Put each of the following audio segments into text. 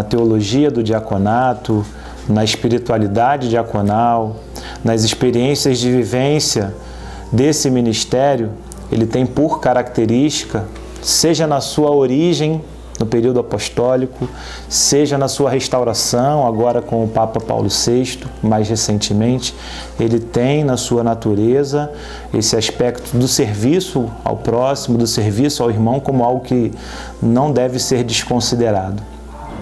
teologia do diaconato, na espiritualidade diaconal, nas experiências de vivência desse ministério, ele tem por característica, seja na sua origem, no período apostólico, seja na sua restauração, agora com o Papa Paulo VI, mais recentemente, ele tem na sua natureza esse aspecto do serviço ao próximo, do serviço ao irmão, como algo que não deve ser desconsiderado.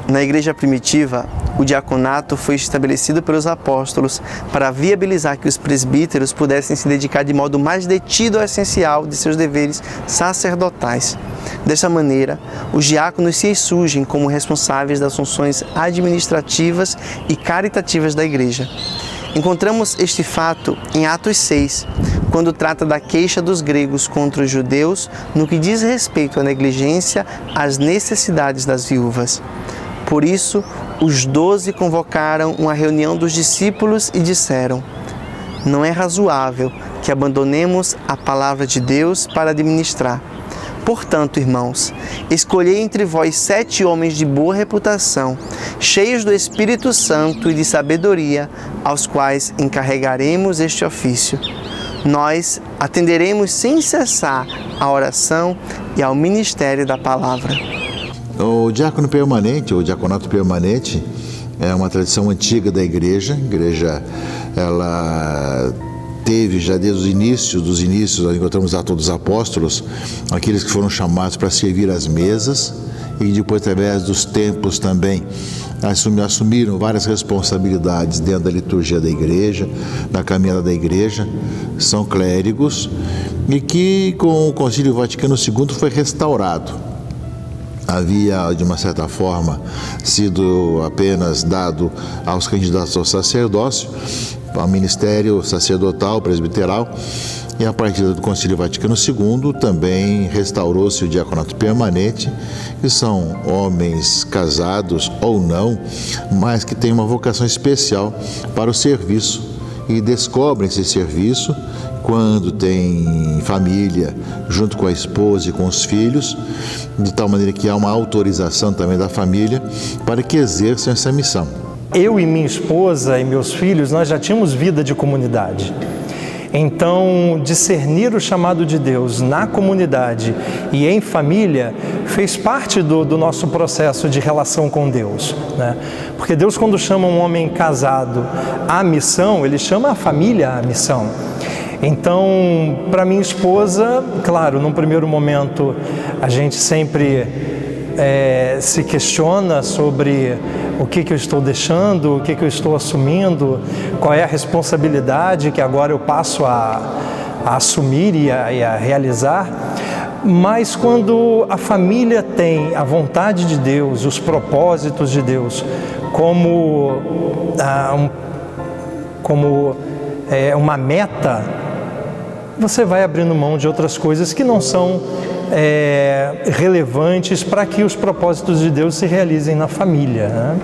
Na igreja primitiva, o diaconato foi estabelecido pelos apóstolos para viabilizar que os presbíteros pudessem se dedicar de modo mais detido ao essencial de seus deveres sacerdotais. Dessa maneira, os diáconos se surgem como responsáveis das funções administrativas e caritativas da igreja. Encontramos este fato em Atos 6, quando trata da queixa dos gregos contra os judeus no que diz respeito à negligência às necessidades das viúvas. Por isso, os 12 convocaram uma reunião dos discípulos e disseram: não é razoável que abandonemos a palavra de Deus para administrar. Portanto, irmãos, escolhei entre vós 7 homens de boa reputação, cheios do Espírito Santo e de sabedoria, aos quais encarregaremos este ofício. Nós atenderemos sem cessar à oração e ao ministério da palavra. O diácono permanente, ou diaconato permanente, é uma tradição antiga da igreja. A igreja, ela teve já desde os inícios, nós encontramos a todos os apóstolos, aqueles que foram chamados para servir as mesas, e depois, através dos tempos também, assumiram várias responsabilidades dentro da liturgia da igreja, na caminhada da igreja. São clérigos e que com o Concílio Vaticano II foi restaurado. Havia, de uma certa forma, sido apenas dado aos candidatos ao sacerdócio, ao ministério sacerdotal, presbiteral, e a partir do Concílio Vaticano II também restaurou-se o diaconato permanente, que são homens casados ou não, mas que têm uma vocação especial para o serviço e descobrem esse serviço quando tem família, junto com a esposa e com os filhos, de tal maneira que há uma autorização também da família para que exerçam essa missão. Eu e minha esposa e meus filhos, nós já tínhamos vida de comunidade. Então, discernir o chamado de Deus na comunidade e em família fez parte do nosso processo de relação com Deus, né? Porque Deus, quando chama um homem casado à missão, Ele chama a família à missão. Então, para minha esposa, claro, num primeiro momento, a gente sempre se questiona sobre o que eu estou deixando, o que eu estou assumindo, qual é a responsabilidade que agora eu passo a assumir e a realizar. Mas quando a família tem a vontade de Deus, os propósitos de Deus, como uma meta, você vai abrindo mão de outras coisas que não são relevantes para que os propósitos de Deus se realizem na família, né?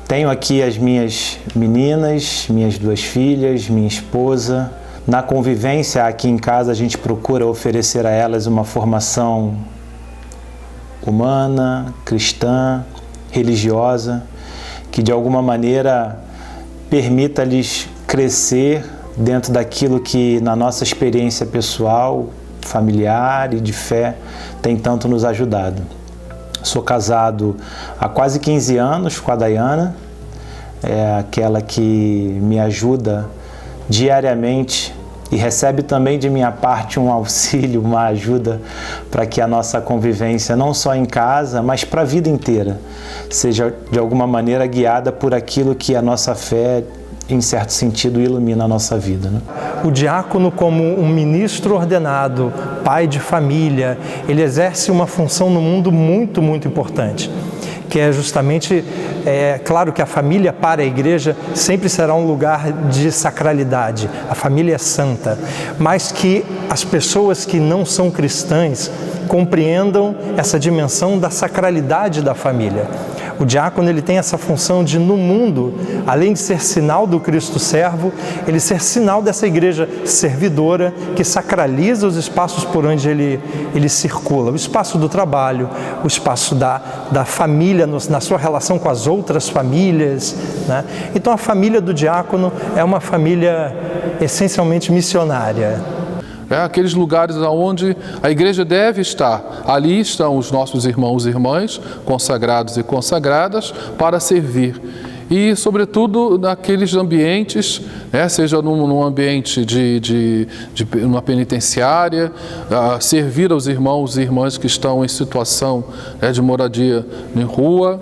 Tenho aqui as minhas meninas, minhas 2 filhas, minha esposa. Na convivência aqui em casa, a gente procura oferecer a elas uma formação humana, cristã, religiosa, que de alguma maneira permita-lhes crescer dentro daquilo que, na nossa experiência pessoal, familiar e de fé, tem tanto nos ajudado. Sou casado há quase 15 anos com a Dayana, é aquela que me ajuda diariamente e recebe também de minha parte um auxílio, uma ajuda para que a nossa convivência, não só em casa, mas para a vida inteira, seja de alguma maneira guiada por aquilo que a nossa fé, em certo sentido, ilumina a nossa vida, né? O diácono, como um ministro ordenado, pai de família, ele exerce uma função no mundo muito, muito importante, que é justamente, claro que a família para a igreja sempre será um lugar de sacralidade, a família é santa, mas que as pessoas que não são cristãs compreendam essa dimensão da sacralidade da família. O diácono ele tem essa função de, no mundo, além de ser sinal do Cristo servo, ele ser sinal dessa igreja servidora que sacraliza os espaços por onde ele circula. O espaço do trabalho, o espaço da família na sua relação com as outras famílias, né? Então a família do diácono é uma família essencialmente missionária. Aqueles lugares onde a igreja deve estar. Ali estão os nossos irmãos e irmãs, consagrados e consagradas, para servir. E, sobretudo, naqueles ambientes, seja num ambiente de uma penitenciária, servir aos irmãos e irmãs que estão em situação de moradia em rua,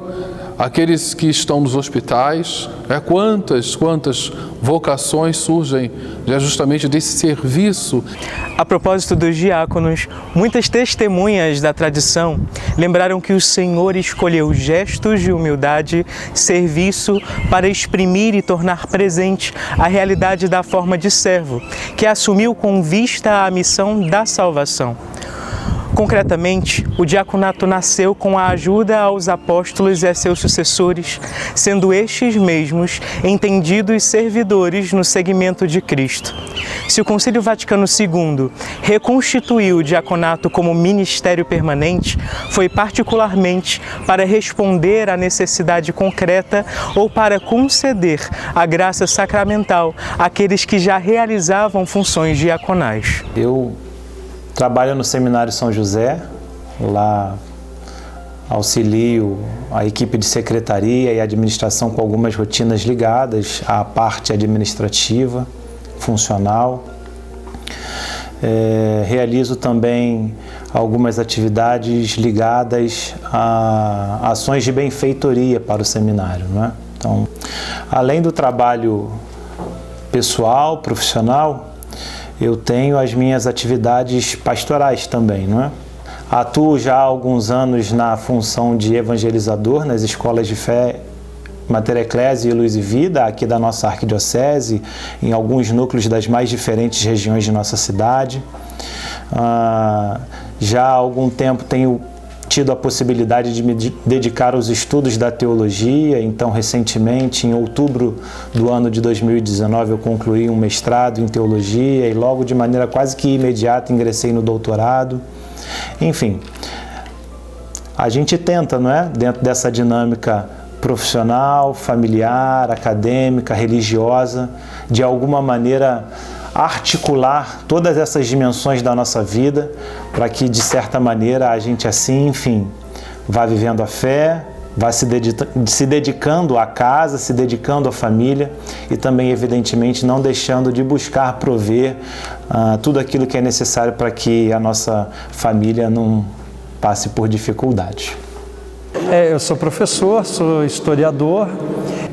aqueles que estão nos hospitais, quantas vocações surgem justamente desse serviço. A propósito dos diáconos, muitas testemunhas da tradição lembraram que o Senhor escolheu gestos de humildade, serviço, para exprimir e tornar presente a realidade da forma de servo, que assumiu com vista à missão da salvação. Concretamente, o diaconato nasceu com a ajuda aos apóstolos e a seus sucessores, sendo estes mesmos entendidos servidores no seguimento de Cristo. Se o Concílio Vaticano II reconstituiu o diaconato como ministério permanente, foi particularmente para responder à necessidade concreta ou para conceder a graça sacramental àqueles que já realizavam funções diaconais. Eu trabalho no Seminário São José, lá auxilio a equipe de secretaria e administração com algumas rotinas ligadas à parte administrativa, funcional. Realizo também algumas atividades ligadas a ações de benfeitoria para o seminário, não é? Então, além do trabalho pessoal, profissional, eu tenho as minhas atividades pastorais também, não é? Atuo já há alguns anos na função de evangelizador nas escolas de fé Mater Ecclesiae e Luz e Vida, aqui da nossa arquidiocese, em alguns núcleos das mais diferentes regiões de nossa cidade. Já há algum tempo tenho tido a possibilidade de me dedicar aos estudos da teologia, então recentemente, em outubro do ano de 2019, eu concluí um mestrado em teologia e logo de maneira quase que imediata ingressei no doutorado. Enfim, a gente tenta, não é? Dentro dessa dinâmica profissional, familiar, acadêmica, religiosa, de alguma maneira articular todas essas dimensões da nossa vida para que, de certa maneira, a gente assim, enfim, vá vivendo a fé, vá se dedicando à casa, se dedicando à família e também, evidentemente, não deixando de buscar prover tudo aquilo que é necessário para que a nossa família não passe por dificuldades. Eu sou professor, sou historiador.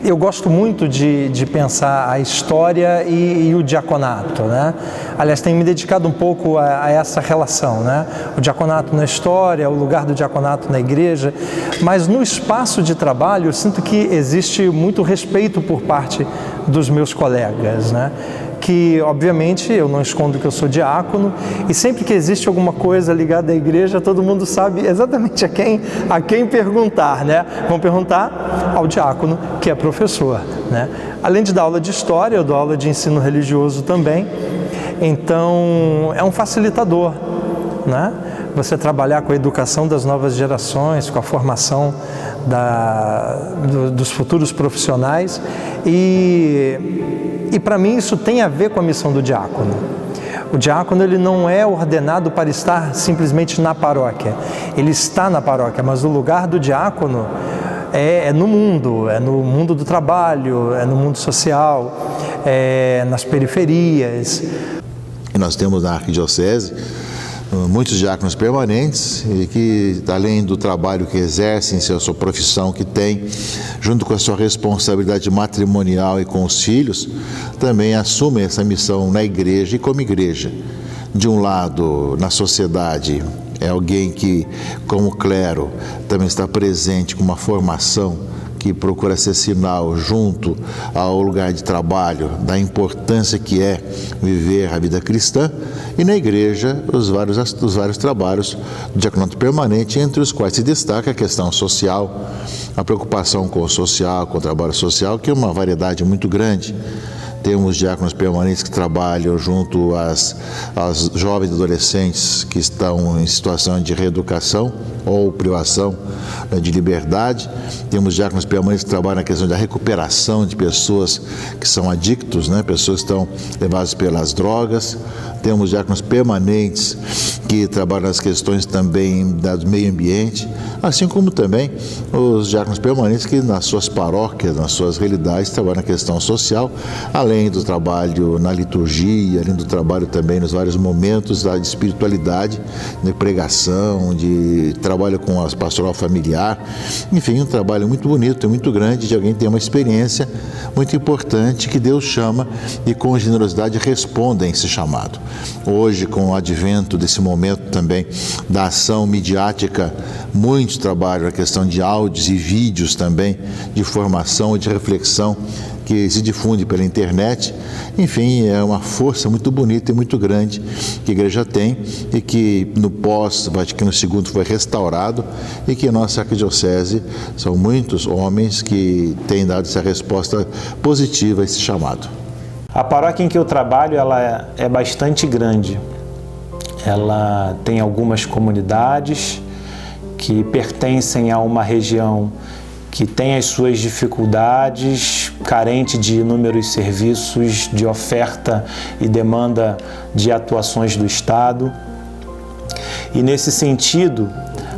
Eu gosto muito de pensar a história e o diaconato, né? Aliás, tenho me dedicado um pouco a essa relação, né? O diaconato na história, o lugar do diaconato na igreja, mas no espaço de trabalho eu sinto que existe muito respeito por parte dos meus colegas, né? Que, obviamente, eu não escondo que eu sou diácono e sempre que existe alguma coisa ligada à igreja, todo mundo sabe exatamente a quem perguntar, né? Vão perguntar ao diácono, que é professor, né? Além de dar aula de história, eu dou aula de ensino religioso também, então é um facilitador, né? Você trabalhar com a educação das novas gerações, com a formação dos futuros profissionais e para mim isso tem a ver com a missão do diácono. O diácono ele não é ordenado para estar simplesmente na paróquia, ele está na paróquia, mas o lugar do diácono é no mundo do trabalho, é no mundo social, é nas periferias. E nós temos na arquidiocese muitos diáconos permanentes e que, além do trabalho que exercem, a sua profissão que tem, junto com a sua responsabilidade matrimonial e com os filhos, também assumem essa missão na igreja e como igreja. De um lado, na sociedade, é alguém que, como clero, também está presente com uma formação que procura ser sinal junto ao lugar de trabalho da importância que é viver a vida cristã, e na igreja os vários trabalhos do diaconato permanente, entre os quais se destaca a questão social, a preocupação com o social, com o trabalho social, que é uma variedade muito grande. Temos diáconos permanentes que trabalham junto às jovens e adolescentes que estão em situação de reeducação ou privação de liberdade. Temos diáconos permanentes que trabalham na questão da recuperação de pessoas que são adictos, pessoas que estão levadas pelas drogas. Temos diáconos permanentes que trabalham nas questões também do meio ambiente, assim como também os diáconos permanentes que nas suas paróquias, nas suas realidades, trabalham na questão social, além do trabalho na liturgia, além do trabalho também nos vários momentos da espiritualidade, de pregação, de trabalho com a pastoral familiar, enfim, um trabalho muito bonito e muito grande de alguém que tem uma experiência muito importante que Deus chama e com generosidade responde a esse chamado. Hoje, com o advento desse momento também da ação midiática, muitos trabalham a questão de áudios e vídeos também, de formação e de reflexão que se difunde pela internet. Enfim, é uma força muito bonita e muito grande que a igreja tem e que no pós-Vaticano II foi restaurado e que a nossa arquidiocese são muitos homens que têm dado essa resposta positiva a esse chamado. A paróquia em que eu trabalho, ela é bastante grande. Ela tem algumas comunidades que pertencem a uma região que tem as suas dificuldades, carente de inúmeros serviços, de oferta e demanda de atuações do Estado. E nesse sentido,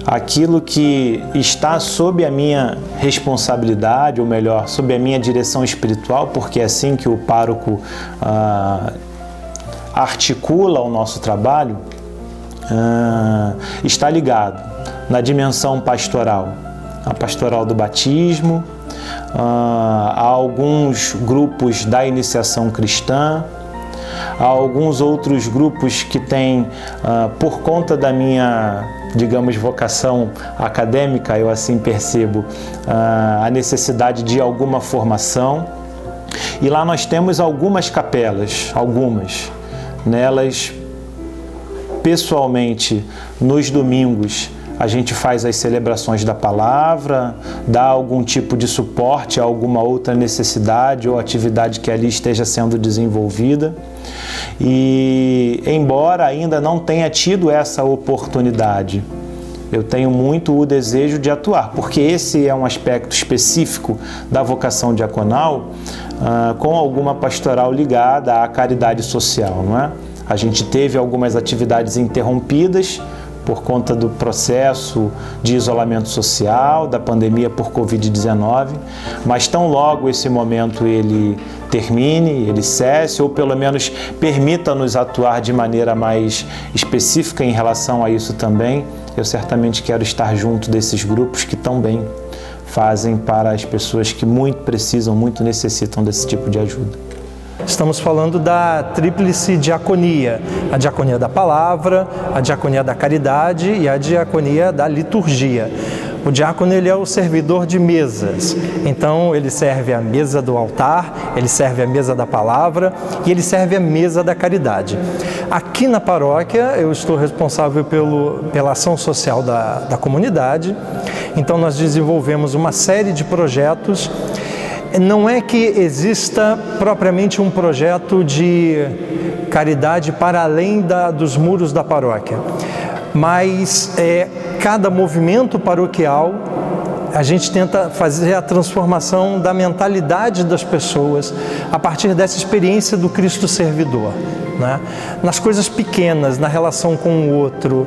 aquilo que está sob a minha responsabilidade, ou melhor, sob a minha direção espiritual, porque é assim que o pároco articula o nosso trabalho, está ligado na dimensão pastoral, a pastoral do batismo, a alguns grupos da iniciação cristã, a alguns outros grupos que têm, por conta da minha, digamos, vocação acadêmica, eu assim percebo, a necessidade de alguma formação. E lá nós temos algumas capelas, Nelas, pessoalmente, nos domingos, a gente faz as celebrações da palavra, dá algum tipo de suporte a alguma outra necessidade ou atividade que ali esteja sendo desenvolvida. E, embora ainda não tenha tido essa oportunidade, eu tenho muito o desejo de atuar, porque esse é um aspecto específico da vocação diaconal, com alguma pastoral ligada à caridade social, não é? A gente teve algumas atividades interrompidas por conta do processo de isolamento social, da pandemia por Covid-19, mas tão logo esse momento ele termine, ele cesse, ou pelo menos permita-nos atuar de maneira mais específica em relação a isso também, eu certamente quero estar junto desses grupos que também fazem para as pessoas que muito precisam, muito necessitam desse tipo de ajuda. Estamos falando da tríplice diaconia, a diaconia da palavra, a diaconia da caridade e a diaconia da liturgia. O diácono, ele é o servidor de mesas, então ele serve a mesa do altar, ele serve a mesa da palavra e ele serve a mesa da caridade. Aqui na paróquia eu estou responsável pela ação social da comunidade, então nós desenvolvemos uma série de projetos. Não é que exista propriamente um projeto de caridade para além dos muros da paróquia, mas cada movimento paroquial a gente tenta fazer a transformação da mentalidade das pessoas a partir dessa experiência do Cristo servidor, né? Nas coisas pequenas, na relação com o outro,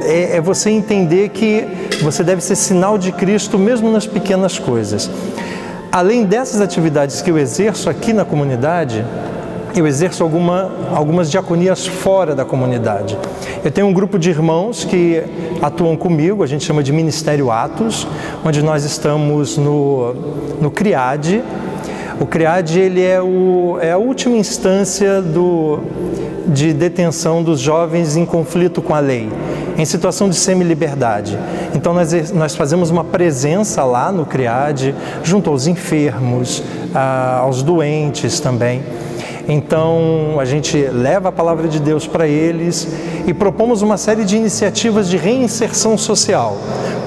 é você entender que você deve ser sinal de Cristo mesmo nas pequenas coisas. Além dessas atividades que eu exerço aqui na comunidade, eu exerço algumas diaconias fora da comunidade. Eu tenho um grupo de irmãos que atuam comigo, a gente chama de Ministério Atos, onde nós estamos no CRIAD. O CRIAD, ele é a última instância de detenção dos jovens em conflito com a lei, em situação de semi-liberdade. Então nós fazemos uma presença lá no CRIAD, junto aos enfermos, aos doentes também. Então a gente leva a palavra de Deus para eles e propomos uma série de iniciativas de reinserção social,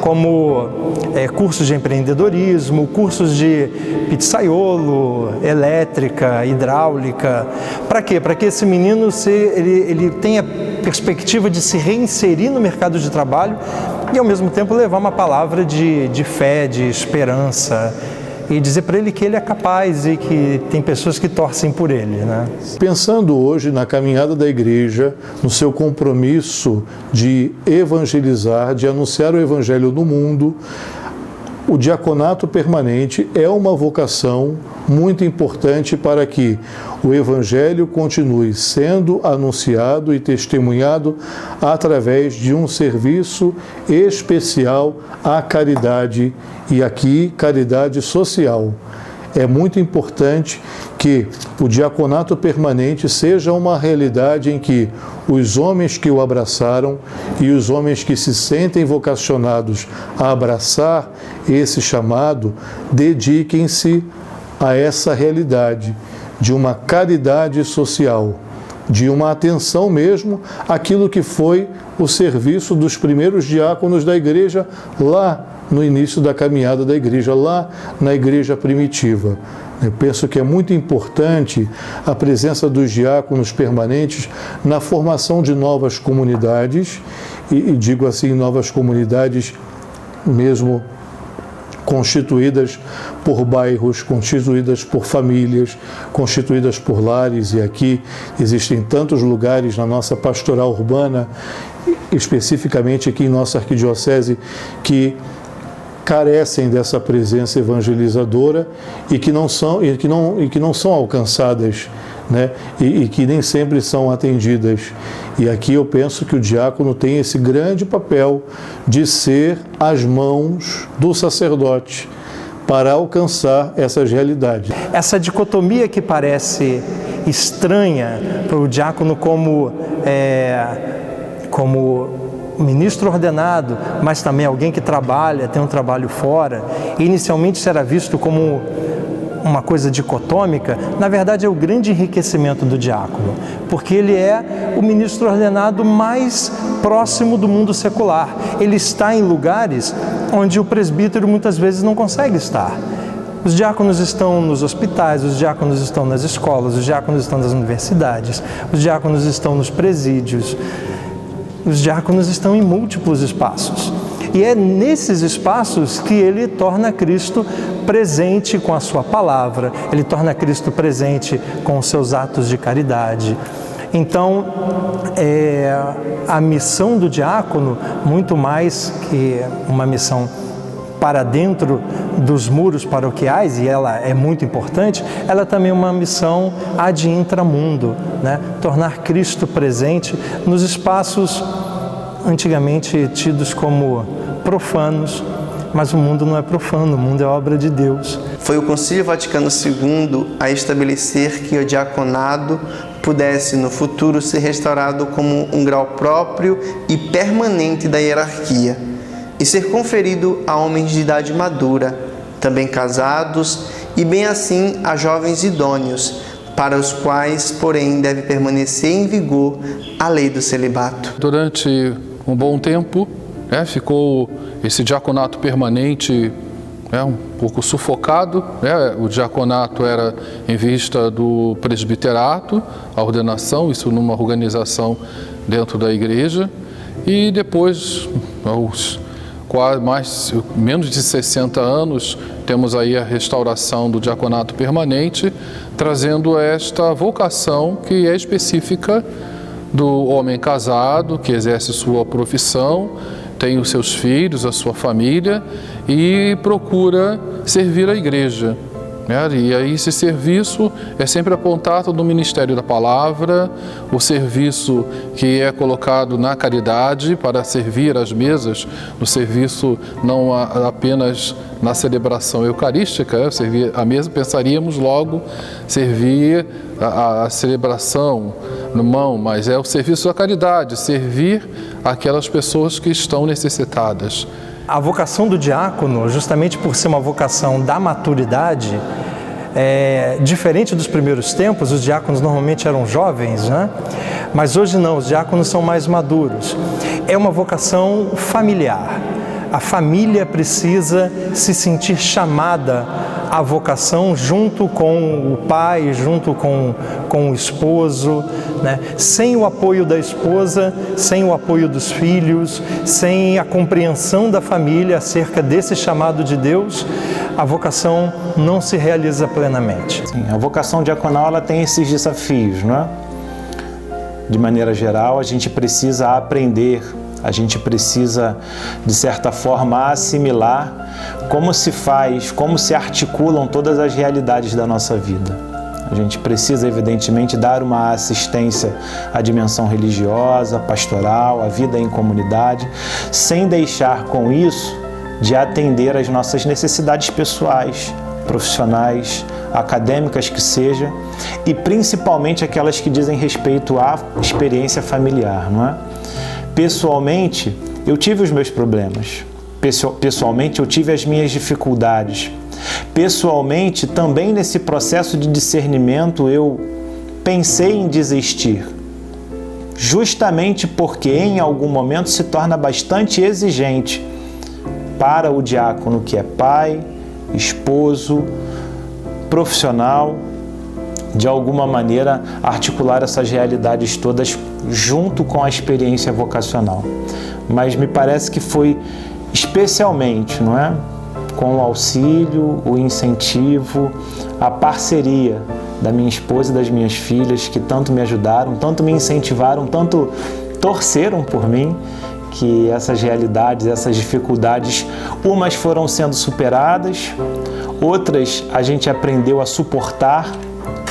como cursos de empreendedorismo, cursos de pizzaiolo, elétrica, hidráulica. Para quê? Para que esse menino ele tenha perspectiva de se reinserir no mercado de trabalho e ao mesmo tempo levar uma palavra de fé, de esperança, e dizer para ele que ele é capaz e que tem pessoas que torcem por ele, né? Pensando hoje na caminhada da igreja, no seu compromisso de evangelizar, de anunciar o evangelho no mundo, o diaconato permanente é uma vocação muito importante para que o evangelho continue sendo anunciado e testemunhado através de um serviço especial à caridade, e aqui caridade social. É muito importante que o diaconato permanente seja uma realidade em que os homens que o abraçaram e os homens que se sentem vocacionados a abraçar esse chamado, dediquem-se a essa realidade de uma caridade social, de uma atenção mesmo àquilo que foi o serviço dos primeiros diáconos da igreja lá no início da caminhada da igreja, lá na igreja primitiva. Eu penso que é muito importante a presença dos diáconos permanentes na formação de novas comunidades, e digo assim, novas comunidades mesmo constituídas por bairros, constituídas por famílias, constituídas por lares, e aqui existem tantos lugares na nossa pastoral urbana, especificamente aqui em nossa arquidiocese, que carecem dessa presença evangelizadora e que não são alcançadas, né? E que nem sempre são atendidas. E aqui eu penso que o diácono tem esse grande papel de ser as mãos do sacerdote para alcançar essas realidades. Essa dicotomia que parece estranha para o diácono como ministro ordenado, mas também alguém que trabalha, tem um trabalho fora, e inicialmente isso era visto como uma coisa dicotômica, na verdade é o grande enriquecimento do diácono, porque ele é o ministro ordenado mais próximo do mundo secular. Ele está em lugares onde o presbítero muitas vezes não consegue estar. Os diáconos estão nos hospitais, os diáconos estão nas escolas, os diáconos estão nas universidades, os diáconos estão nos presídios. Os diáconos estão em múltiplos espaços. E é nesses espaços que ele torna Cristo presente com a sua palavra, ele torna Cristo presente com os seus atos de caridade. Então, a missão do diácono, muito mais que uma missão para dentro dos muros paroquiais, e ela é muito importante, ela também é uma missão ad intramundo, né? Tornar Cristo presente nos espaços antigamente tidos como profanos, mas o mundo não é profano, o mundo é obra de Deus. Foi o Concílio Vaticano II a estabelecer que o diaconado pudesse no futuro ser restaurado como um grau próprio e permanente da hierarquia e ser conferido a homens de idade madura, também casados, e bem assim a jovens idôneos, para os quais, porém, deve permanecer em vigor a lei do celibato. Durante um bom tempo, ficou esse diaconato permanente um pouco sufocado. O diaconato era em vista do presbiterato, a ordenação, isso numa organização dentro da igreja. E depois, aos menos de 60 anos, temos aí a restauração do diaconato permanente, trazendo esta vocação que é específica do homem casado, que exerce sua profissão, tem os seus filhos, a sua família e procura servir a igreja. E aí esse serviço é sempre apontado no ministério da palavra, o serviço que é colocado na caridade para servir as mesas, no serviço não apenas na celebração eucarística, servir a mesa, pensaríamos logo servir a celebração no mão, mas é o serviço da caridade, servir aquelas pessoas que estão necessitadas. A vocação do diácono, justamente por ser uma vocação da maturidade, diferente dos primeiros tempos, os diáconos normalmente eram jovens, né? Mas hoje não, os diáconos são mais maduros. É uma vocação familiar. A família precisa se sentir chamada à vocação junto com o pai, junto com o esposo, né? Sem o apoio da esposa, sem o apoio dos filhos, sem a compreensão da família acerca desse chamado de Deus, a vocação não se realiza plenamente. Sim, a vocação diaconal ela tem esses desafios, não é? De maneira geral, a gente precisa aprender, a gente precisa, de certa forma, assimilar como se faz, como se articulam todas as realidades da nossa vida. A gente precisa, evidentemente, dar uma assistência à dimensão religiosa, pastoral, à vida em comunidade, sem deixar com isso de atender às nossas necessidades pessoais, profissionais, acadêmicas que seja, e principalmente aquelas que dizem respeito à experiência familiar, não é? Pessoalmente, eu tive os meus problemas. Pessoalmente, eu tive as minhas dificuldades. Pessoalmente, também nesse processo de discernimento, eu pensei em desistir. Justamente porque em algum momento se torna bastante exigente para o diácono que é pai, esposo, profissional, de alguma maneira articular essas realidades todas junto com a experiência vocacional. Mas me parece que foi especialmente, não é? Com o auxílio, o incentivo, a parceria da minha esposa e das minhas filhas, que tanto me ajudaram, tanto me incentivaram, tanto torceram por mim, que essas realidades, essas dificuldades, umas foram sendo superadas, outras a gente aprendeu a suportar,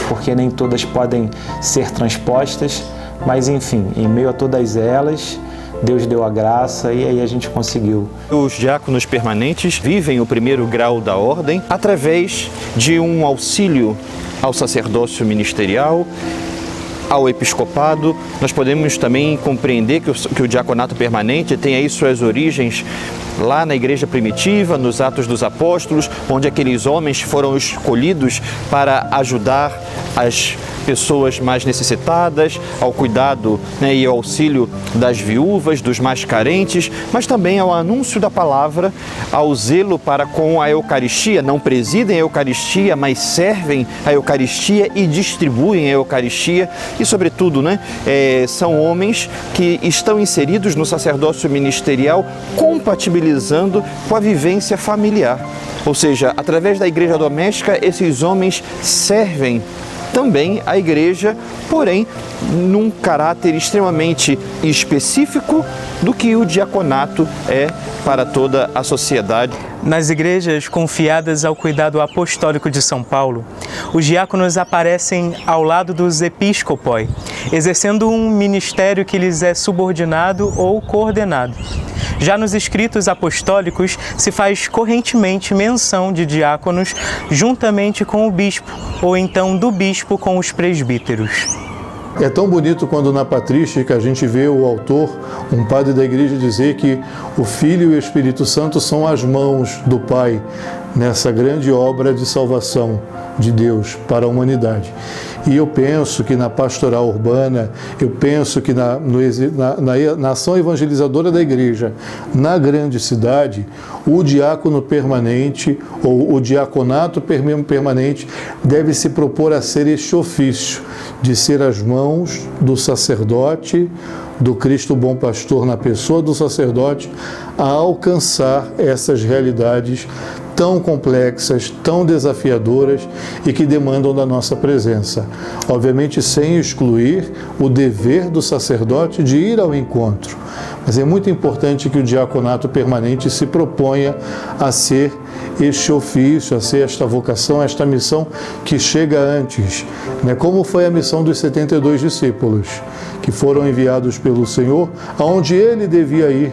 porque nem todas podem ser transpostas, mas enfim, em meio a todas elas, Deus deu a graça e aí a gente conseguiu. Os diáconos permanentes vivem o primeiro grau da ordem através de um auxílio ao sacerdócio ministerial, ao episcopado. Nós podemos também compreender que o diaconato permanente tem aí suas origens lá na igreja primitiva, nos Atos dos Apóstolos, onde aqueles homens foram escolhidos para ajudar as pessoas mais necessitadas, ao cuidado, né, e ao auxílio das viúvas, dos mais carentes, mas também ao anúncio da palavra, ao zelo para com a Eucaristia. Não presidem a Eucaristia, mas servem a Eucaristia e distribuem a Eucaristia e, sobretudo, né, são homens que estão inseridos no sacerdócio ministerial, compatibilizando com a vivência familiar. Ou seja, através da igreja doméstica, esses homens servem também a igreja, porém, num caráter extremamente específico do que o diaconato é para toda a sociedade. Nas igrejas confiadas ao cuidado apostólico de São Paulo, os diáconos aparecem ao lado dos episcopoi, exercendo um ministério que lhes é subordinado ou coordenado. Já nos escritos apostólicos se faz correntemente menção de diáconos juntamente com o bispo, ou então do bispo com os presbíteros. É tão bonito quando na patrística a gente vê o autor, um padre da igreja, dizer que o Filho e o Espírito Santo são as mãos do Pai nessa grande obra de salvação de Deus para a humanidade. E eu penso que na pastoral urbana, eu penso que na ação evangelizadora da igreja, na grande cidade, o diácono permanente ou o diaconato permanente deve se propor a ser este ofício, de ser as mãos do sacerdote, do Cristo bom pastor na pessoa do sacerdote, a alcançar essas realidades tão complexas, tão desafiadoras e que demandam da nossa presença. Obviamente sem excluir o dever do sacerdote de ir ao encontro, mas é muito importante que o diaconato permanente se proponha a ser este ofício, a ser esta vocação, esta missão que chega antes, né? Como foi a missão dos 72 discípulos que foram enviados pelo Senhor, aonde ele devia ir.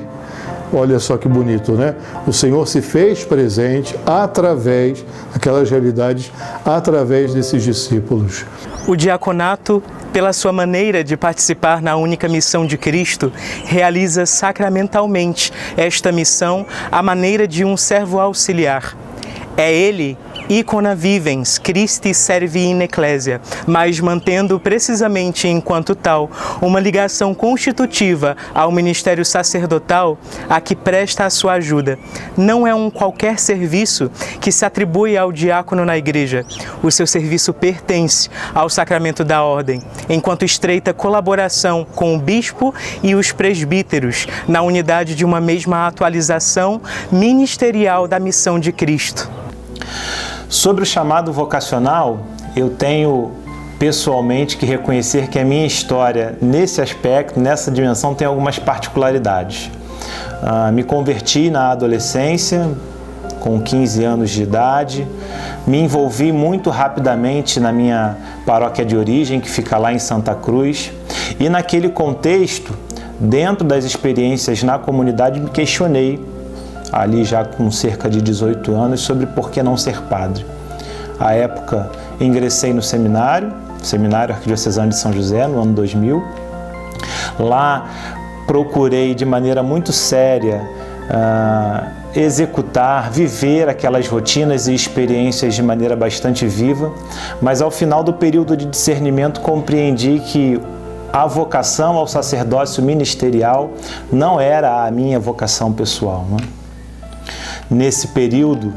Olha só que bonito, né? O Senhor se fez presente através daquelas realidades, através desses discípulos. O diaconato, pela sua maneira de participar na única missão de Cristo, realiza sacramentalmente esta missão à maneira de um servo auxiliar. É ele, icona vivens, Christi servi in ecclesia, mas mantendo precisamente enquanto tal uma ligação constitutiva ao ministério sacerdotal a que presta a sua ajuda. Não é um qualquer serviço que se atribui ao diácono na igreja. O seu serviço pertence ao sacramento da ordem, enquanto estreita colaboração com o bispo e os presbíteros na unidade de uma mesma atualização ministerial da missão de Cristo. Sobre o chamado vocacional, eu tenho pessoalmente que reconhecer que a minha história nesse aspecto, nessa dimensão, tem algumas particularidades. Me converti na adolescência, com 15 anos de idade, me envolvi muito rapidamente na minha paróquia de origem, que fica lá em Santa Cruz, e naquele contexto, dentro das experiências na comunidade, me questionei, ali já com cerca de 18 anos, sobre por que não ser padre. À época, ingressei no seminário Arquidiocesano de São José, no ano 2000. Lá, procurei de maneira muito séria executar, viver aquelas rotinas e experiências de maneira bastante viva, mas ao final do período de discernimento compreendi que a vocação ao sacerdócio ministerial não era a minha vocação pessoal, né? Nesse período,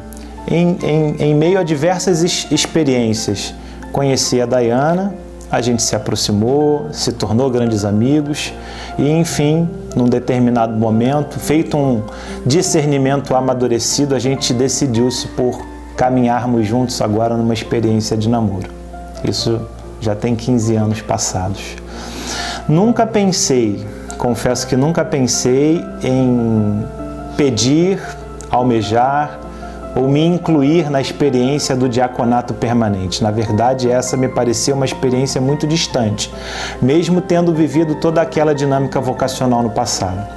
em meio a diversas experiências, conheci a Dayana, a gente se aproximou, se tornou grandes amigos e, enfim, num determinado momento, feito um discernimento amadurecido, a gente decidiu-se por caminharmos juntos agora numa experiência de namoro. Isso já tem 15 anos passados. Nunca pensei, confesso que nunca pensei em pedir, almejar ou me incluir na experiência do diaconato permanente. Na verdade, essa me parecia uma experiência muito distante, mesmo tendo vivido toda aquela dinâmica vocacional no passado.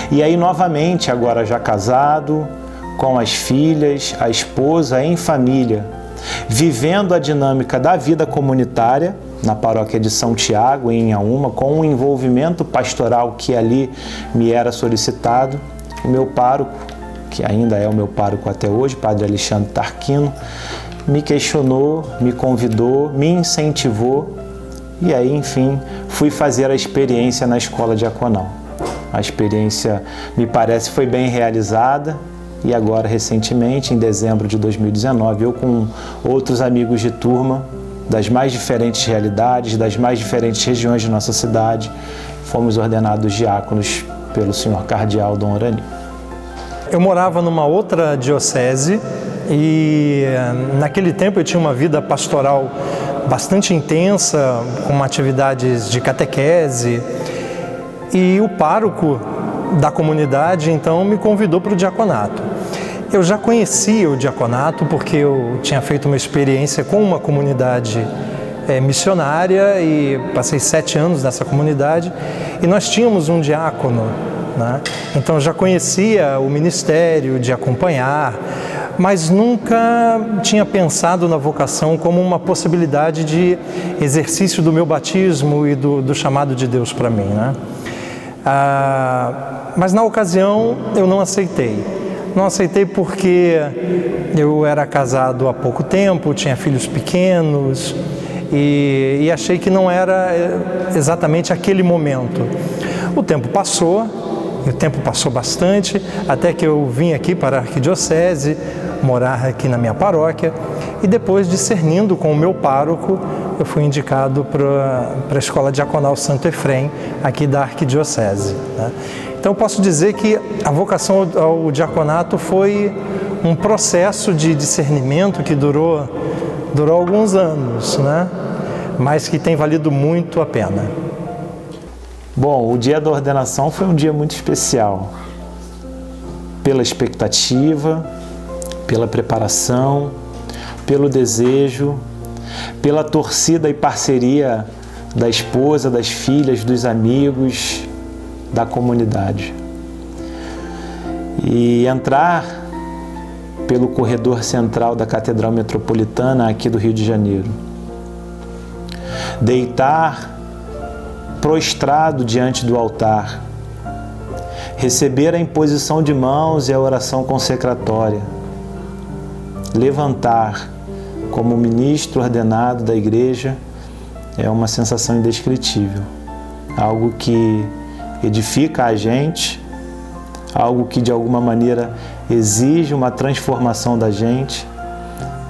E aí, novamente, agora já casado, com as filhas, a esposa, em família, vivendo a dinâmica da vida comunitária, na paróquia de São Tiago, em Inhaúma, com um envolvimento pastoral que ali me era solicitado, o meu pároco, que ainda é o meu pároco até hoje, Padre Alexandre Tarquino, me questionou, me convidou, me incentivou e aí, enfim, fui fazer a experiência na escola diaconal. A experiência, me parece, foi bem realizada e agora, recentemente, em dezembro de 2019, eu com outros amigos de turma, das mais diferentes realidades, das mais diferentes regiões de nossa cidade, fomos ordenados diáconos pelo senhor cardeal Dom Orani. Eu morava numa outra diocese e naquele tempo eu tinha uma vida pastoral bastante intensa, com atividades de catequese, e o pároco da comunidade então me convidou para o diaconato. Eu já conhecia o diaconato porque eu tinha feito uma experiência com uma comunidade missionária e passei 7 anos nessa comunidade e nós tínhamos um diácono, né? Então já conhecia o ministério de acompanhar, mas nunca tinha pensado na vocação como uma possibilidade de exercício do meu batismo e do chamado de Deus para mim, né? Mas na ocasião eu não aceitei. Não aceitei porque eu era casado há pouco tempo, tinha filhos pequenos e achei que não era exatamente aquele momento. O tempo passou, e o tempo passou bastante, até que eu vim aqui para a Arquidiocese, morar aqui na minha paróquia, e depois, discernindo com o meu pároco, eu fui indicado para a Escola Diaconal Santo Efrém, aqui da Arquidiocese, né? Então, eu posso dizer que a vocação ao diaconato foi um processo de discernimento que durou alguns anos, né? Mas que tem valido muito a pena. Bom, o dia da ordenação foi um dia muito especial, pela expectativa, pela preparação, pelo desejo, pela torcida e parceria da esposa, das filhas, dos amigos, da comunidade. E entrar pelo corredor central da Catedral Metropolitana aqui do Rio de Janeiro. Deitar prostrado diante do altar. Receber a imposição de mãos e a oração consecratória. Levantar como ministro ordenado da Igreja é uma sensação indescritível. Algo que edifica a gente, algo que de alguma maneira exige uma transformação da gente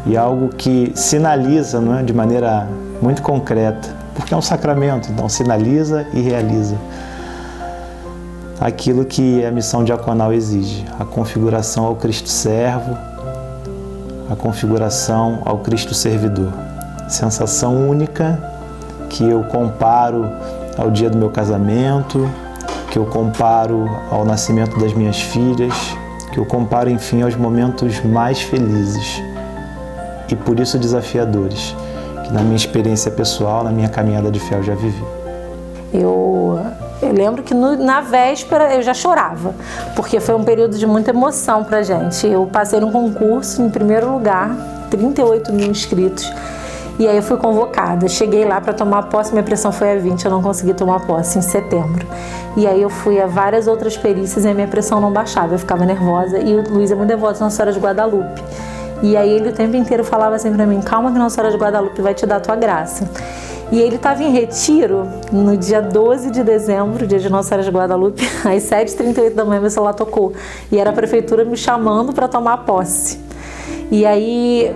e algo que sinaliza, não é, de maneira muito concreta, porque é um sacramento, então sinaliza e realiza aquilo que a missão diaconal exige, a configuração ao Cristo servo, a configuração ao Cristo servidor. Sensação única que eu comparo ao dia do meu casamento, que eu comparo ao nascimento das minhas filhas, que eu comparo, enfim, aos momentos mais felizes e por isso desafiadores, que na minha experiência pessoal, na minha caminhada de fé eu já vivi. Eu lembro que na véspera eu já chorava, porque foi um período de muita emoção pra gente. Eu passei num concurso em primeiro lugar, 38 mil inscritos, e aí eu fui convocada. Cheguei lá para tomar posse, minha pressão foi a 20, eu não consegui tomar posse em setembro. E aí eu fui a várias outras perícias e a minha pressão não baixava, eu ficava nervosa. E o Luiz é muito devoto Nossa Senhora de Guadalupe. E aí ele o tempo inteiro falava assim pra mim: calma que Nossa Senhora de Guadalupe vai te dar a tua graça. E ele estava em retiro no dia 12 de dezembro, dia de Nossa Senhora de Guadalupe, às 7h38 da manhã meu celular tocou. E era a prefeitura me chamando para tomar posse. E aí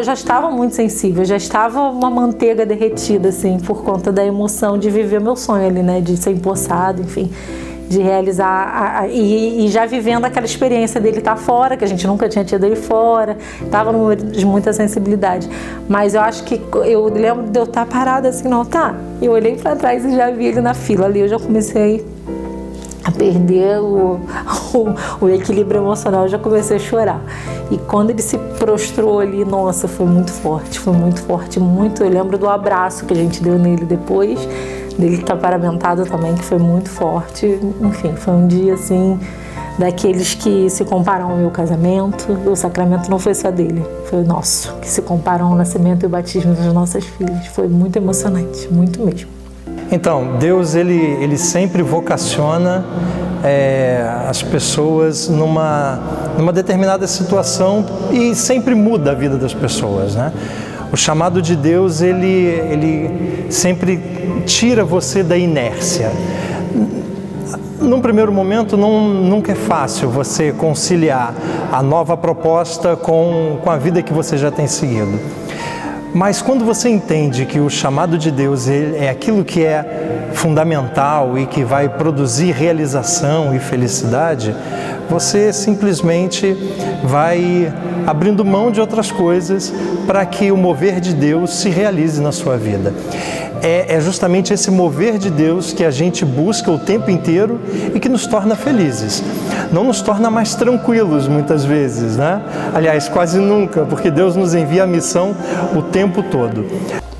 já estava muito sensível, já estava uma manteiga derretida, assim, por conta da emoção de viver meu sonho ali, né? De ser empossado, enfim, de realizar, e já vivendo aquela experiência dele estar fora, que a gente nunca tinha tido ele fora, estava num momento de muita sensibilidade. Mas eu acho que, eu lembro de eu estar parada assim no altar, eu olhei para trás e já vi ele na fila ali, eu já comecei a perder o equilíbrio emocional, eu já comecei a chorar. E quando ele se prostrou ali, nossa, foi muito forte, muito. Eu lembro do abraço que a gente deu nele depois, dele estar paramentado também, que foi muito forte. Enfim, foi um dia assim, daqueles que se comparam ao meu casamento. O sacramento não foi só dele, foi o nosso, que se comparam ao nascimento e o batismo das nossas filhas. Foi muito emocionante, muito mesmo. Então, Deus ele sempre vocaciona as pessoas numa determinada situação e sempre muda a vida das pessoas, né? O chamado de Deus, ele sempre tira você da inércia. Num primeiro momento, nunca é fácil você conciliar a nova proposta com a vida que você já tem seguido. Mas quando você entende que o chamado de Deus é aquilo que é fundamental e que vai produzir realização e felicidade, você simplesmente vai abrindo mão de outras coisas para que o mover de Deus se realize na sua vida. É justamente esse mover de Deus que a gente busca o tempo inteiro e que nos torna felizes. Não nos torna mais tranquilos muitas vezes, né? Aliás, quase nunca, porque Deus nos envia a missão o tempo todo.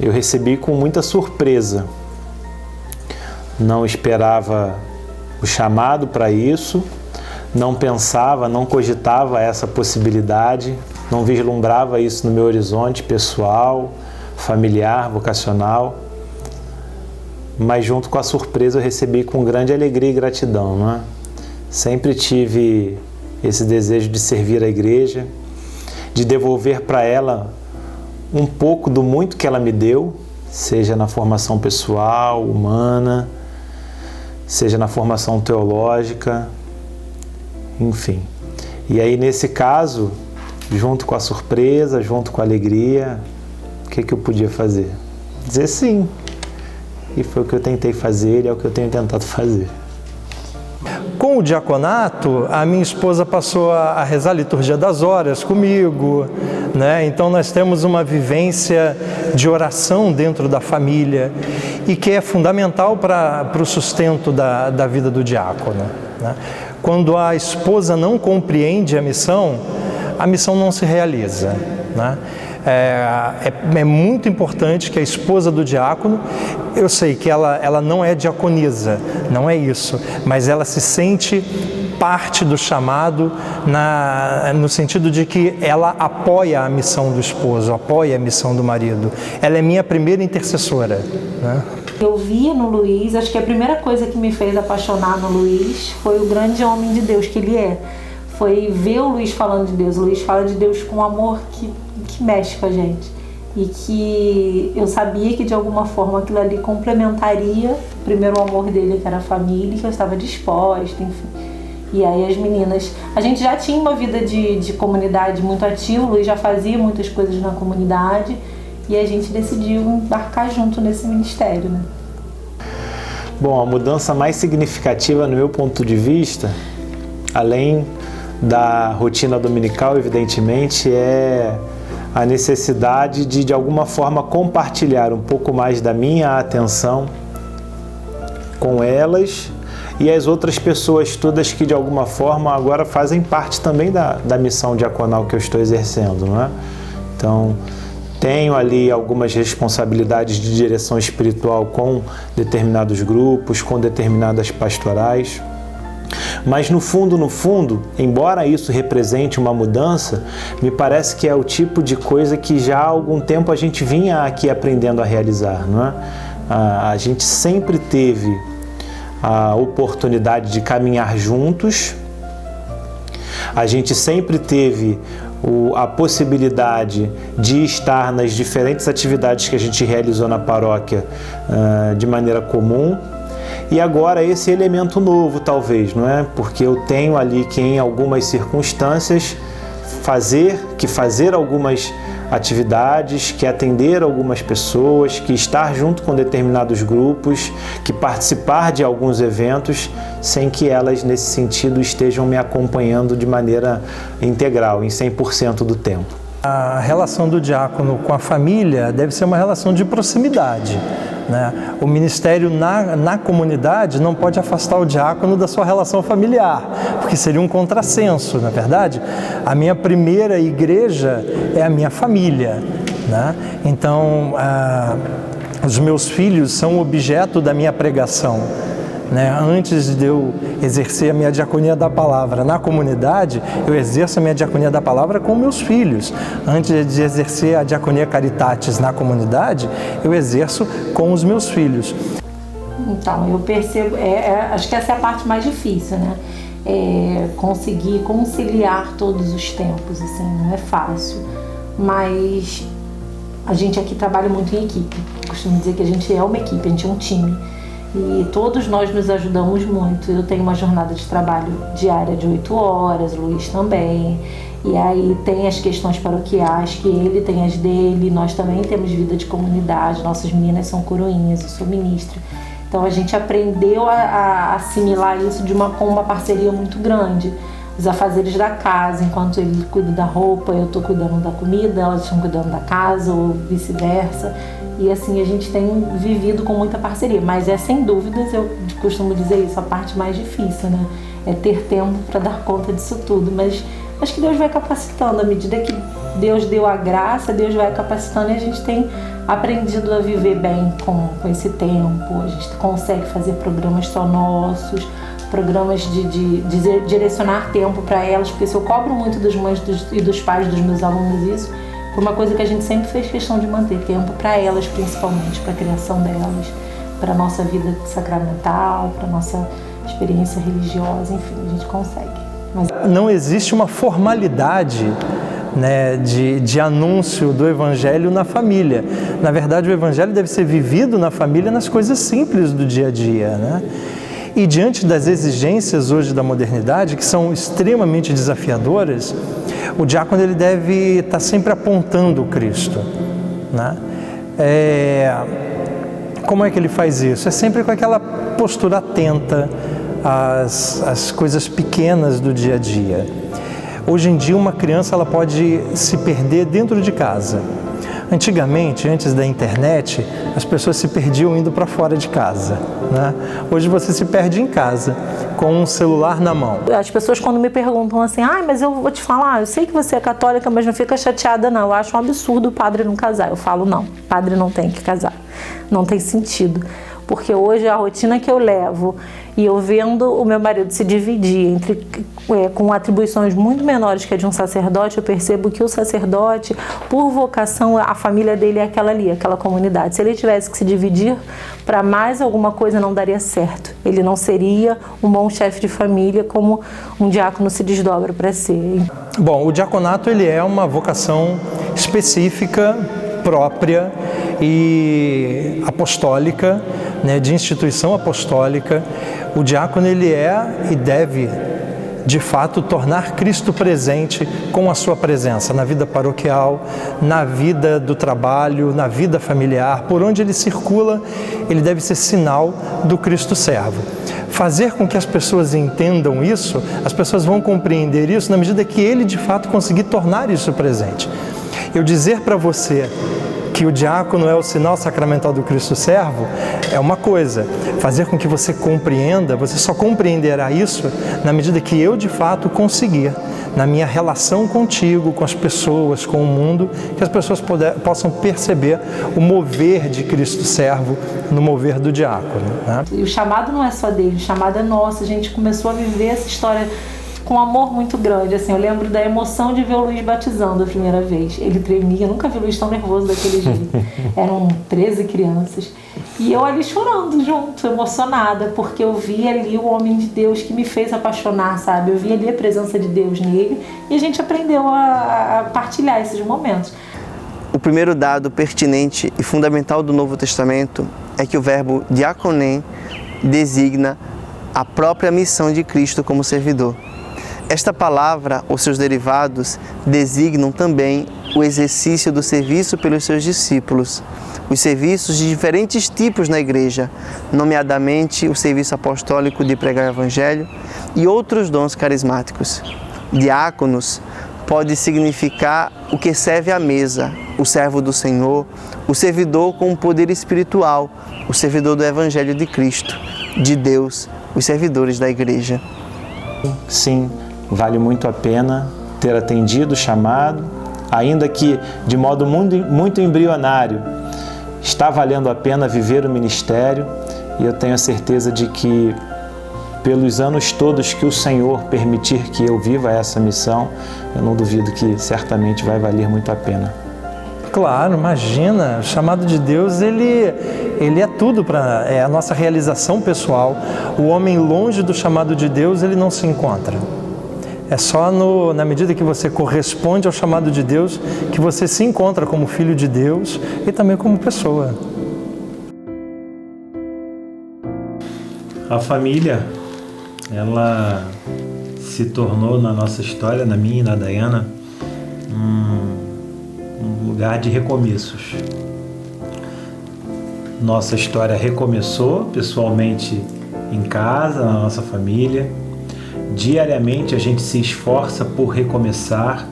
Eu recebi com muita surpresa. Não esperava o chamado para isso, não pensava, não cogitava essa possibilidade, não vislumbrava isso no meu horizonte pessoal, familiar, vocacional. Mas junto com a surpresa eu recebi com grande alegria e gratidão, não é? Sempre tive esse desejo de servir a igreja, de devolver para ela um pouco do muito que ela me deu, seja na formação pessoal, humana, seja na formação teológica, enfim. E aí nesse caso, junto com a surpresa, junto com a alegria, o que eu podia fazer? Dizer sim. E foi o que eu tentei fazer e é o que eu tenho tentado fazer. Com o diaconato, a minha esposa passou a rezar a liturgia das horas comigo, né? Então nós temos uma vivência de oração dentro da família e que é fundamental para o sustento da vida do diácono, né? Quando a esposa não compreende a missão, a missão não se realiza, né? É muito importante que a esposa do diácono, eu sei que ela não é diaconisa, não é isso, mas ela se sente parte do chamado no sentido de que ela apoia a missão do esposo, apoia a missão do marido. Ela é minha primeira intercessora, né? Eu via no Luiz, acho que a primeira coisa que me fez apaixonar no Luiz foi o grande homem de Deus que ele é. Foi ver o Luiz falando de Deus. O Luiz fala de Deus com um amor que mexe com a gente. E que eu sabia que de alguma forma aquilo ali complementaria o primeiro amor dele, que era a família, que eu estava disposta, enfim. E aí as meninas... A gente já tinha uma vida de comunidade muito ativa, o Luiz já fazia muitas coisas na comunidade e a gente decidiu embarcar junto nesse ministério, né? Bom, a mudança mais significativa no meu ponto de vista, além da rotina dominical, evidentemente, é a necessidade de alguma forma, compartilhar um pouco mais da minha atenção com elas e as outras pessoas todas que, de alguma forma, agora fazem parte também da missão diaconal que eu estou exercendo, não é? Então, tenho ali algumas responsabilidades de direção espiritual com determinados grupos, com determinadas pastorais. Mas no fundo, embora isso represente uma mudança, me parece que é o tipo de coisa que já há algum tempo a gente vinha aqui aprendendo a realizar, não é? A gente sempre teve a oportunidade de caminhar juntos, a gente sempre teve a possibilidade de estar nas diferentes atividades que a gente realizou na paróquia de maneira comum. E agora esse elemento novo, talvez, não é? Porque eu tenho ali que, em algumas circunstâncias, fazer algumas atividades, que atender algumas pessoas, que estar junto com determinados grupos, que participar de alguns eventos, sem que elas, nesse sentido, estejam me acompanhando de maneira integral, em 100% do tempo. A relação do diácono com a família deve ser uma relação de proximidade, né? O ministério na comunidade não pode afastar o diácono da sua relação familiar, porque seria um contrassenso, na verdade. A minha primeira igreja é a minha família, né? Então, os meus filhos são objeto da minha pregação, né? Antes de eu exercer a minha diaconia da palavra na comunidade, eu exerço a minha diaconia da palavra com meus filhos. Antes de exercer a diaconia caritatis na comunidade, eu exerço com os meus filhos. Então, eu percebo, acho que essa é a parte mais difícil, né? Conseguir conciliar todos os tempos, assim, não é fácil. Mas a gente aqui trabalha muito em equipe. Eu costumo dizer que a gente é uma equipe, a gente é um time. E todos nós nos ajudamos muito. Eu tenho uma jornada de trabalho diária de 8 horas, o Luiz também. E aí tem as questões paroquiais, que ele tem as dele. Nós também temos vida de comunidade, nossas meninas são coroinhas, eu sou ministra. Então a gente aprendeu a assimilar isso com uma parceria muito grande. Os afazeres da casa, enquanto ele cuida da roupa, eu estou cuidando da comida, elas estão cuidando da casa, ou vice-versa. E assim, a gente tem vivido com muita parceria, mas sem dúvidas, eu costumo dizer isso, a parte mais difícil, né? É ter tempo para dar conta disso tudo, mas acho que Deus vai capacitando, à medida que Deus deu a graça, Deus vai capacitando e a gente tem aprendido a viver bem com esse tempo, a gente consegue fazer programas só nossos, programas de direcionar tempo para elas, porque se eu cobro muito das mães e dos pais dos meus alunos isso, foi uma coisa que a gente sempre fez questão de manter tempo para elas, principalmente para a criação delas, para a nossa vida sacramental, para a nossa experiência religiosa, enfim, a gente consegue. Mas não existe uma formalidade, né, de anúncio do Evangelho na família. Na verdade, o Evangelho deve ser vivido na família nas coisas simples do dia a dia, né? E diante das exigências hoje da modernidade, que são extremamente desafiadoras, o diácono ele deve estar sempre apontando o Cristo, né? Como é que ele faz isso? É sempre com aquela postura atenta às coisas pequenas do dia a dia. Hoje em dia, uma criança ela pode se perder dentro de casa, Antigamente, antes da internet, as pessoas se perdiam indo para fora de casa, né? Hoje você se perde em casa, com um celular na mão. As pessoas quando me perguntam assim, mas eu vou te falar, eu sei que você é católica, mas não fica chateada não, eu acho um absurdo o padre não casar. Eu falo, não, padre não tem que casar, não tem sentido. Porque hoje a rotina que eu levo e eu vendo o meu marido se dividir com atribuições muito menores que a de um sacerdote, eu percebo que o sacerdote, por vocação, a família dele é aquela ali, aquela comunidade. Se ele tivesse que se dividir para mais alguma coisa, não daria certo. Ele não seria um bom chefe de família como um diácono se desdobra para ser. Bom, o diaconato ele é uma vocação específica, própria e apostólica, né, de instituição apostólica. O diácono ele é e deve, de fato, tornar Cristo presente com a sua presença na vida paroquial, na vida do trabalho, na vida familiar, por onde ele circula, ele deve ser sinal do Cristo servo. Fazer com que as pessoas entendam isso, as pessoas vão compreender isso na medida que ele, de fato, conseguir tornar isso presente. Eu dizer para você que o diácono é o sinal sacramental do Cristo servo é uma coisa. Fazer com que você compreenda, você só compreenderá isso na medida que eu, de fato, conseguir, na minha relação contigo, com as pessoas, com o mundo, que as pessoas possam perceber o mover de Cristo servo no mover do diácono, né? E o chamado não é só dele, o chamado é nosso. A gente começou a viver essa história com um amor muito grande, assim, eu lembro da emoção de ver o Luiz batizando a primeira vez. Ele tremia, eu nunca vi o Luiz tão nervoso daquele jeito. Eram 13 crianças. E eu ali chorando junto, emocionada, porque eu vi ali o homem de Deus que me fez apaixonar, sabe? Eu vi ali a presença de Deus nele e a gente aprendeu a partilhar esses momentos. O primeiro dado pertinente e fundamental do Novo Testamento é que o verbo diakonem designa a própria missão de Cristo como servidor. Esta palavra, ou seus derivados, designam também o exercício do serviço pelos seus discípulos, os serviços de diferentes tipos na igreja, nomeadamente o serviço apostólico de pregar o evangelho e outros dons carismáticos. Diáconos pode significar o que serve à mesa, o servo do Senhor, o servidor com poder espiritual, o servidor do evangelho de Cristo, de Deus, os servidores da igreja. Sim, vale muito a pena ter atendido o chamado, ainda que de modo muito embrionário. Está valendo a pena viver o ministério e eu tenho a certeza de que, pelos anos todos que o Senhor permitir que eu viva essa missão, eu não duvido que certamente vai valer muito a pena. Claro, imagina, o chamado de Deus, ele é tudo é a nossa realização pessoal. O homem longe do chamado de Deus, ele não se encontra. É só na medida que você corresponde ao chamado de Deus que você se encontra como filho de Deus e também como pessoa. A família, ela se tornou na nossa história, na minha e na Dayana, um lugar de recomeços. Nossa história recomeçou pessoalmente em casa, na nossa família. Diariamente a gente se esforça por recomeçar,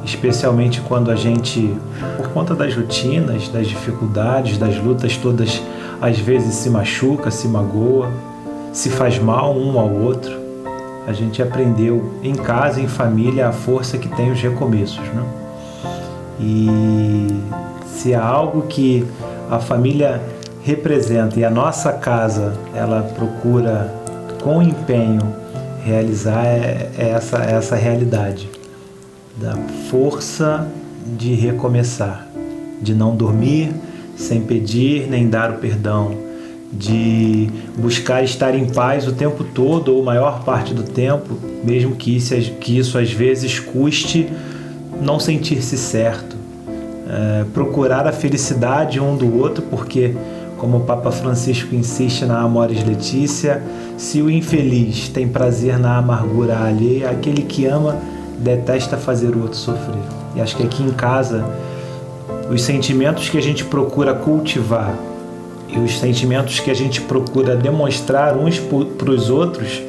especialmente quando a gente, por conta das rotinas, das dificuldades, das lutas todas, às vezes se machuca, se magoa, se faz mal um ao outro. A gente aprendeu em casa, em família, a força que tem os recomeços, né? E se há algo que a família representa e a nossa casa ela procura com empenho realizar essa realidade da força de recomeçar, de não dormir sem pedir nem dar o perdão, de buscar estar em paz o tempo todo ou maior parte do tempo, mesmo que isso às vezes custe não sentir-se certo, procurar a felicidade um do outro, porque, como o Papa Francisco insiste na Amoris Laetitia, se o infeliz tem prazer na amargura alheia, aquele que ama detesta fazer o outro sofrer. E acho que aqui em casa, os sentimentos que a gente procura cultivar e os sentimentos que a gente procura demonstrar uns para os outros,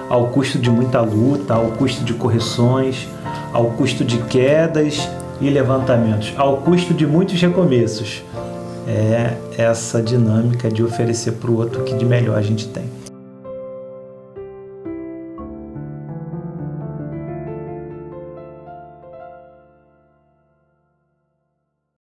ao custo de muita luta, ao custo de correções, ao custo de quedas, e levantamentos, ao custo de muitos recomeços. É essa dinâmica de oferecer para o outro o que de melhor a gente tem.